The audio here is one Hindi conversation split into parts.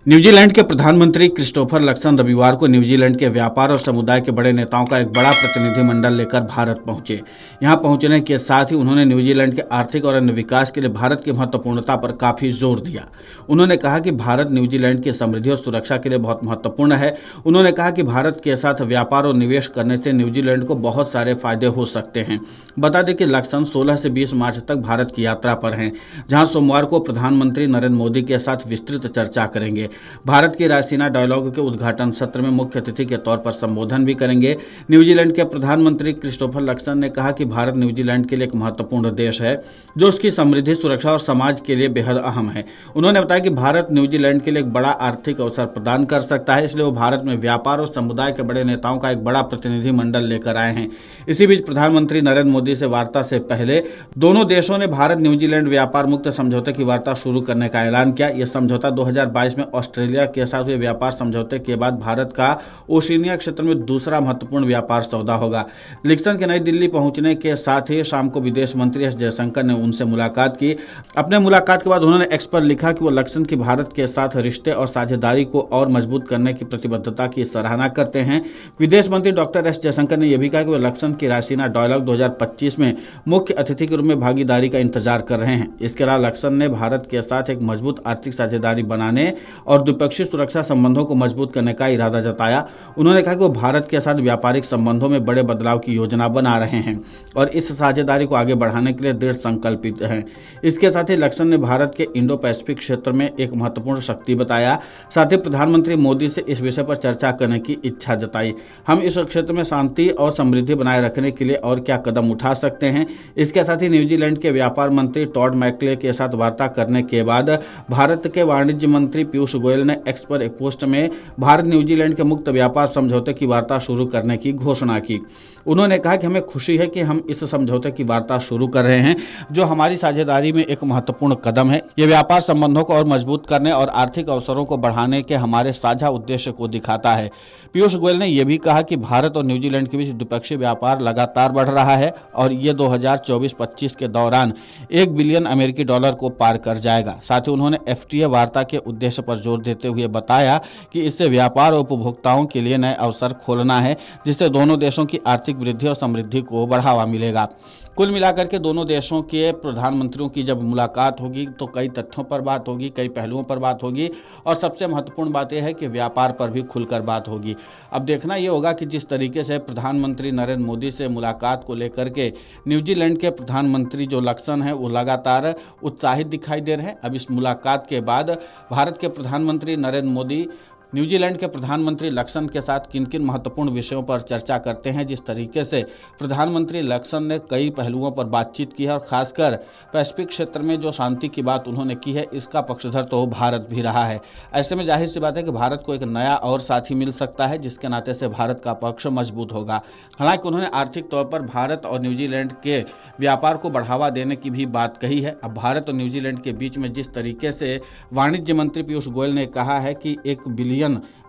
न्यूजीलैंड के प्रधानमंत्री क्रिस्टोफर लक्सन रविवार को न्यूजीलैंड के व्यापार और समुदाय के बड़े नेताओं का एक बड़ा प्रतिनिधिमंडल लेकर भारत पहुंचे। यहां पहुंचने के साथ ही उन्होंने न्यूजीलैंड के आर्थिक और अन्य विकास के लिए भारत की महत्वपूर्णता पर काफी जोर दिया। उन्होंने कहा कि भारत न्यूजीलैंड की समृद्धि और सुरक्षा के लिए बहुत महत्वपूर्ण है। उन्होंने कहा कि भारत के साथ व्यापार और निवेश करने से न्यूजीलैंड को बहुत सारे फायदे हो सकते हैं। बता दें कि लक्सन 16 से 20 मार्च तक भारत की यात्रा पर हैं, जहां सोमवार को प्रधानमंत्री नरेंद्र मोदी के साथ विस्तृत चर्चा करेंगे। भारत की रायसीना डायलॉग के उद्घाटन सत्र में मुख्य अतिथि के तौर पर संबोधन भी करेंगे। न्यूजीलैंड के प्रधानमंत्री क्रिस्टोफर लक्सन ने कहा कि भारत न्यूजीलैंड के लिए एक महत्वपूर्ण देश है, जो उसकी समृद्धि, सुरक्षा और समाज के लिए बेहद अहम है। उन्होंने बताया कि भारत न्यूजीलैंड के लिए एक बड़ा आर्थिक अवसर प्रदान कर सकता है, इसलिए वो भारत में व्यापार और समुदाय के बड़े नेताओं का एक बड़ा प्रतिनिधिमंडल लेकर आए हैं। इसी बीच प्रधानमंत्री नरेंद्र मोदी से वार्ता से पहले दोनों देशों ने भारत न्यूजीलैंड व्यापार मुक्त समझौते की वार्ता शुरू करने का ऐलान किया। यह समझौता 2022 में ऑस्ट्रेलिया के साथ हुए व्यापार समझौते के बाद भारत का ओशिनिया क्षेत्र में दूसरा महत्वपूर्ण व्यापार सौदा होगा। लिक्सन के नई दिल्ली पहुंचने के साथ ही शाम को विदेश मंत्री एस जयशंकर ने उनसे मुलाकात की। अपने मुलाकात के बाद उन्होंने एक्स पर लिखा कि वो लक्सन की भारत के साथ रिश्ते और साझेदारी को और मजबूत करने की प्रतिबद्धता की सराहना करते हैं। विदेश मंत्री डॉक्टर एस जयशंकर ने यह भी कहा कि वो लक्सन की रायसीना डायलॉग 2025 में मुख्य अतिथि के रूप में भागीदारी का इंतजार कर रहे हैं। इसके अलावा लक्सन ने भारत के साथ एक मजबूत आर्थिक साझेदारी बनाने और द्विपक्षीय सुरक्षा संबंधों को मजबूत करने का इरादा जताया। उन्होंने कहा कि वो भारत के साथ व्यापारिक संबंधों में बड़े बदलाव की योजना बना रहे हैं और इस साझेदारी को आगे बढ़ाने के लिए दृढ़ संकल्पित हैं। इसके साथ ही लक्सन ने भारत के इंडो पैसिफिक क्षेत्र में एक महत्वपूर्ण शक्ति बताया। साथ ही प्रधानमंत्री मोदी से इस विषय पर चर्चा करने की इच्छा जताई। हम इस क्षेत्र में शांति और समृद्धि बनाए रखने के लिए और क्या कदम उठा सकते हैं। इसके साथ ही न्यूजीलैंड के व्यापार मंत्री टॉड मैकले के साथ वार्ता करने के बाद भारत के वाणिज्य मंत्री पीयूष गोयल ने एक्स पर एक पोस्ट में भारत न्यूजीलैंड के मुक्त व्यापार समझौते की वार्ता शुरू करने की घोषणा की। उन्होंने कहा कि हमें खुशी है कि हम इस समझौते की वार्ता शुरू कर रहे हैं, जो हमारी साझेदारी में एक महत्वपूर्ण कदम है। यह व्यापार संबंधों को और मजबूत करने और आर्थिक अवसरों को बढ़ाने के हमारे साझा उद्देश्य को दिखाता है। पीयूष गोयल ने यह भी कहा कि भारत और न्यूजीलैंड के बीच द्विपक्षीय व्यापार लगातार बढ़ रहा है और ये 2024-25 के दौरान $1 बिलियन अमेरिकी डॉलर को पार कर जाएगा। साथ ही उन्होंने एफटीए वार्ता के उद्देश्य पर जोर देते हुए बताया कि इससे व्यापार और उपभोक्ताओं के लिए नए अवसर खोलना है, जिससे दोनों देशों की आर्थिक वृद्धि और समृद्धि को बढ़ावा मिलेगा। कुल मिलाकर के दोनों देशों के प्रधानमंत्रियों की जब मुलाकात होगी तो कई तथ्यों पर बात होगी, कई पहलुओं पर बात होगी और सबसे महत्वपूर्ण बात यह है कि व्यापार पर भी खुलकर बात होगी। अब देखना यह होगा कि जिस तरीके से प्रधानमंत्री नरेंद्र मोदी से मुलाकात को लेकर के न्यूजीलैंड के प्रधानमंत्री जो लक्सन है वो लगातार उत्साहित दिखाई दे रहे हैं। अब इस मुलाकात के बाद भारत के प्रधानमंत्री नरेंद्र मोदी न्यूजीलैंड के प्रधानमंत्री लक्सन के साथ किन किन महत्वपूर्ण विषयों पर चर्चा करते हैं। जिस तरीके से प्रधानमंत्री लक्सन ने कई पहलुओं पर बातचीत की है और खासकर पैसिफिक क्षेत्र में जो शांति की बात उन्होंने की है, इसका पक्षधर तो भारत भी रहा है। ऐसे में जाहिर सी बात है कि भारत को एक नया और साथी मिल सकता है, जिसके नाते से भारत का पक्ष मजबूत होगा। हालांकि उन्होंने आर्थिक तौर पर भारत और न्यूजीलैंड के व्यापार को बढ़ावा देने की भी बात कही है। अब भारत और न्यूजीलैंड के बीच में जिस तरीके से वाणिज्य मंत्री पीयूष गोयल ने कहा है कि $1 बिलियन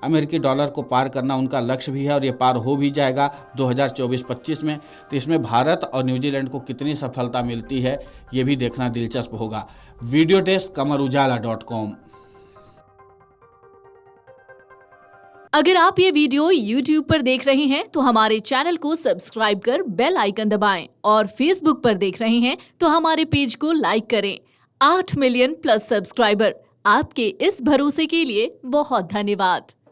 अमेरिकी डॉलर को पार करना उनका लक्ष्य भी है और ये पार हो भी जाएगा 2024-25 में, तो इसमें भारत और न्यूजीलैंड को कितनी सफलता मिलती है ये भी देखना दिलचस्प होगा। वीडियो डेस्क कमरुजाला.com। अगर आप ये वीडियो YouTube पर देख रहे हैं तो हमारे चैनल को सब्सक्राइब कर बेल आइकन दबाएं और Facebook पर देख रहे हैं तो हमारे पेज को लाइक करें। 8 मिलियन प्लस सब्सक्राइबर, आपके इस भरोसे के लिए बहुत धन्यवाद।